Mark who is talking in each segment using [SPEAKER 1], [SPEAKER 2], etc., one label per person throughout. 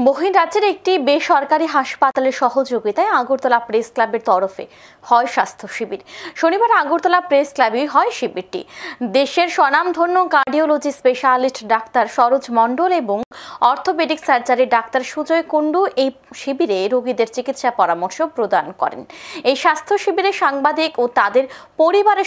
[SPEAKER 1] বহিরাজ্যের একটি বেসরকারি হাসপাতালের সহযোগিতায় আগরতলা প্রেস ক্লাবের তরফে হয় স্বাস্থ্য শিবির। শনিবার আগরতলা প্রেস ক্লাবে হয় শিবিরটি। দেশের স্বনামধন্য cardiology specialist doctor Saroj Mondal এবং orthopaedic surgery doctor Sujoy Kundu এই শিবিরে রোগীদের চিকিৎসা পরামর্শ প্রদান করেন। এই স্বাস্থ্য শিবিরে সাংবাদিক ও তাদের পরিবারের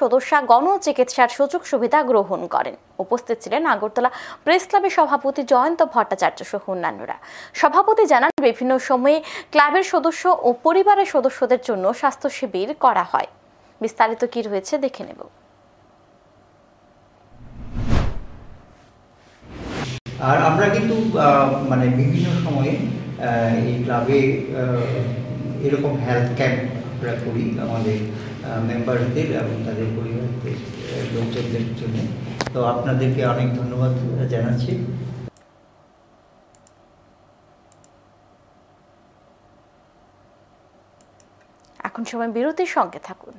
[SPEAKER 1] সদস্যগণ চিকিৎসার সুযোগ সুবিধা গ্রহণ করেন। উপস্থিত ছিলেন আগরতলা প্রেস ক্লাবের সভাপতি জয়ন্ত ভট্টাচার্য সহ অন্যান্যরা। সভাপতি জানান, বিভিন্ন সময়ে ক্লাবের সদস্য ও পরিবারের সদস্যদের জন্য স্বাস্থ্য শিবির করা হয়। বিস্তারিত কি রয়েছে দেখে নেব।
[SPEAKER 2] আর আমরা কিন্তু মানে বিভিন্ন সময়ে এই ক্লাবে এরকম হেলথ ক্যাম্প আমরা করি আমাদের মেম্বারদের এবং তাদের পরিবারদের লোকজনদের জন্য। তো আপনাদেরকে অনেক ধন্যবাদ জানাচ্ছি।
[SPEAKER 1] এখন সময় বিরতির সঙ্গে থাকুন।